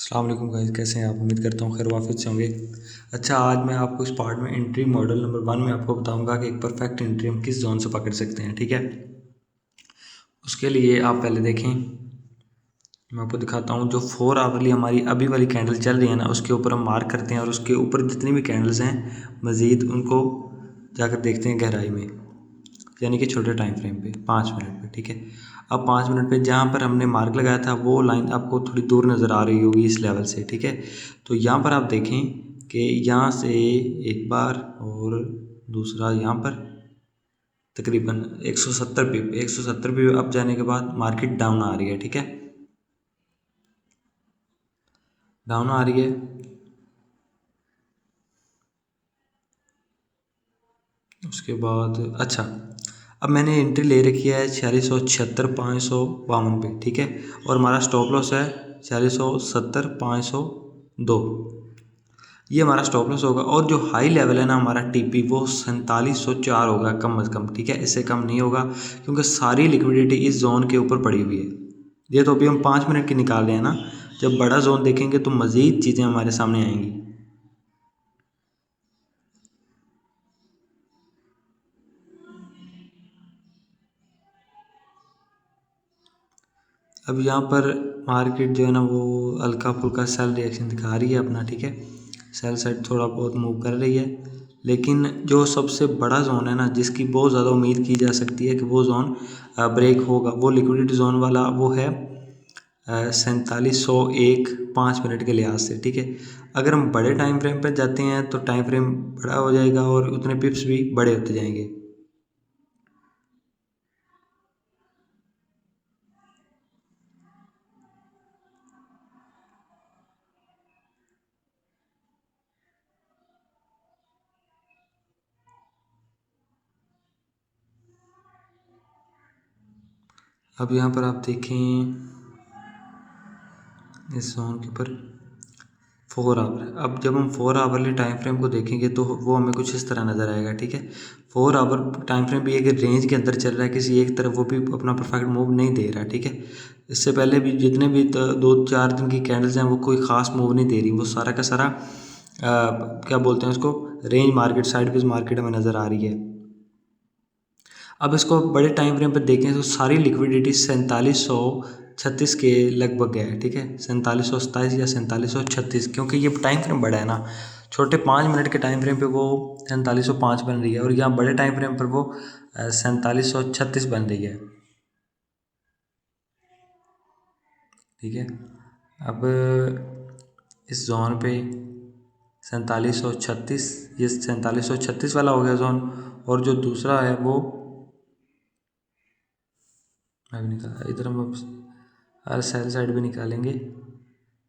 अस्सलाम वालेकुम गाइस, कैसे हैं आप? उम्मीद करता हूँ खैर वाफियत से होंगे। अच्छा, आज मैं आपको इस पार्ट में एंट्री मॉडल नंबर 1 में आपको बताऊंगा कि एक परफेक्ट एंट्री हम किस जोन से पकड़ सकते हैं। ठीक है, उसके लिए आप पहले देखें, मैं आपको दिखाता हूँ। जो 4 आवरली हमारी अभी वाली कैंडल चल रही है ना, उसके ऊपर हम मार्क करते हैं और उसके ऊपर जितनी भी कैंडल्स हैं मज़ीद उनको जाकर देखते हैं गहराई में, यानी कि छोटे टाइम फ्रेम पे 5 मिनट पे। ठीक है, अब 5 मिनट पे जहाँ पर हमने मार्क लगाया था वो लाइन आपको थोड़ी दूर नज़र आ रही होगी इस लेवल से। ठीक है, तो यहाँ पर आप देखें कि यहाँ से एक बार और दूसरा यहाँ पर तकरीबन 170 पिप 170 पिप अप जाने के बाद मार्केट डाउन आ रही है। ठीक है, डाउन आ रही है। उसके बाद अच्छा, अब मैंने एंट्री ले रखी है 4676 552 पे। ठीक है, और हमारा स्टॉप लॉस है 4670 502। ये हमारा स्टॉप लॉस होगा। और जो हाई लेवल है ना हमारा टीपी, वो 4704 होगा कम अज़ कम। ठीक है, इससे कम नहीं होगा क्योंकि सारी लिक्विडिटी इस जोन के ऊपर पड़ी हुई है। ये तो अभी हम 5 मिनट की निकाल रहे हैं ना, जब बड़ा जोन देखेंगे तो मज़ीद चीज़ें हमारे सामने आएंगी। अब यहाँ पर मार्केट जो है ना वो हल्का फुल्का सेल रिएक्शन दिखा रही है अपना। ठीक है, सेल साइड थोड़ा बहुत मूव कर रही है, लेकिन जो सबसे बड़ा जोन है ना, जिसकी बहुत ज़्यादा उम्मीद की जा सकती है कि वो जोन ब्रेक होगा, वो लिक्विडिटी जोन वाला वो है 4701 5 मिनट के लिहाज से। ठीक है, अगर हम बड़े टाइम फ्रेम पर जाते हैं तो टाइम फ्रेम बड़ा हो जाएगा और उतने पिप्स भी बड़े होते जाएंगे। अब यहाँ पर आप देखें इस जोन के ऊपर 4 आवर। अब जब हम 4 आवरली टाइम फ्रेम को देखेंगे तो वो हमें कुछ इस तरह नज़र आएगा। ठीक है, 4 आवर टाइम फ्रेम भी एक रेंज के अंदर चल रहा है किसी एक तरफ, वो भी अपना परफेक्ट मूव नहीं दे रहा। ठीक है, इससे पहले भी जितने भी 2-4 दिन की कैंडल्स हैं वो कोई ख़ास मूव नहीं दे रही, वो सारा का सारा क्या बोलते हैं उसको, range market, sideways market हमें नज़र आ रही है। अब इसको बड़े टाइम फ्रेम पर देखें तो सारी लिक्विडिटी 4736 के लगभग है। ठीक है, 4727 या 4736, क्योंकि ये टाइम फ्रेम बड़ा है ना। छोटे 5 मिनट के टाइम फ्रेम पे वो 4705 बन रही है और यहाँ बड़े टाइम फ्रेम पर वो 4736 बन रही है। ठीक है, अब इस जोन पे 4736, ये 4736 वाला हो गया जोन, और जो दूसरा है वो मैं भी निकाला, इधर हम अब सेल साइड भी निकालेंगे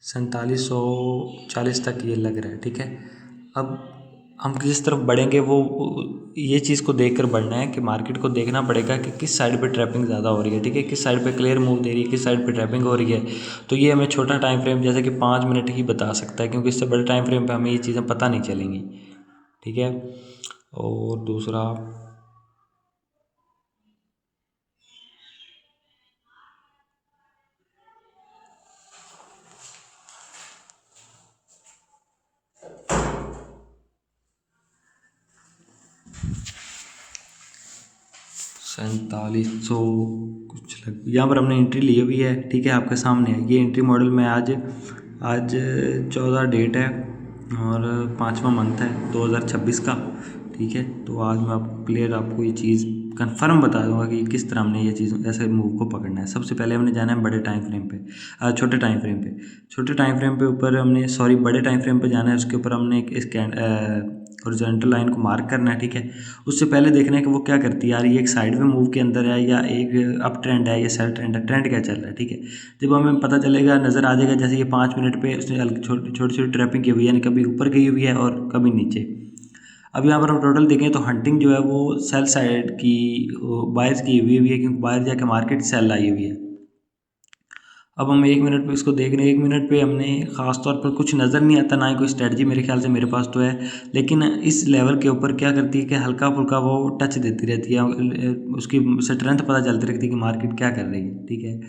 4740 तक ये लग रहा है। ठीक है, अब हम किस तरफ बढ़ेंगे वो ये चीज़ को देखकर बढ़ना है कि मार्केट को देखना पड़ेगा कि किस साइड पे ट्रैपिंग ज़्यादा हो रही है। ठीक है, किस साइड पे क्लियर मूव दे रही है, किस साइड पे ट्रैपिंग हो रही है। तो ये हमें छोटा टाइम फ्रेम जैसे कि 5 मिनट ही बता सकता है, क्योंकि इससे बड़े टाइम फ्रेम पे हमें ये चीज़ें पता नहीं चलेंगी। ठीक है, और दूसरा 4700 कुछ लग, यहाँ पर हमने एंट्री ली हुई है। ठीक है, आपके सामने है ये एंट्री मॉडल में। आज 14 डेट है और 5वां मंथ है 2026 का। ठीक है, तो आज मैं आपको क्लियर आपको ये चीज़ कंफर्म बता दूंगा कि किस तरह हमने ये चीज़ ऐसे मूव को पकड़ना है। सबसे पहले हमने जाना है बड़े टाइम फ्रेम पे, छोटे टाइम फ्रेम पे। छोटे टाइम फ्रेम पे ऊपर हमने बड़े टाइम फ्रेम पे जाना है, उसके ऊपर हमने एक हॉरिजॉन्टल लाइन को मार्क करना है। ठीक है, उससे पहले देखना है कि वो क्या करती है यार, ये एक साइड में मूव के अंदर है या एक अप ट्रेंड है या सेल ट्रेंड है, ट्रेंड क्या चल रहा है। ठीक है, जब हमें पता चलेगा, नज़र आ जाएगा, जैसे ये 5 मिनट पे उसने छोटी छोटी ट्रैपिंग की हुई है, यानी कभी ऊपर गई हुई है और कभी नीचे। अब यहाँ पर हम टोटल देखें तो हंटिंग जो है वो सेल साइड की बायर्स की हुई है, क्योंकि बाहर जाके मार्केट सेल आई हुई है। अब हम 1 मिनट पे इसको देख रहे हैं। 1 मिनट पे हमने ख़ास तौर पर कुछ नज़र नहीं आता, ना ही कोई स्ट्रेटजी मेरे ख्याल से मेरे पास तो है, लेकिन इस लेवल के ऊपर क्या करती है कि हल्का फुल्का वो टच देती रहती है, उसकी स्ट्रेंथ पता चलती रहती है कि मार्केट क्या कर रही है। ठीक है,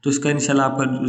तो इसका इंशाल्लाह आपका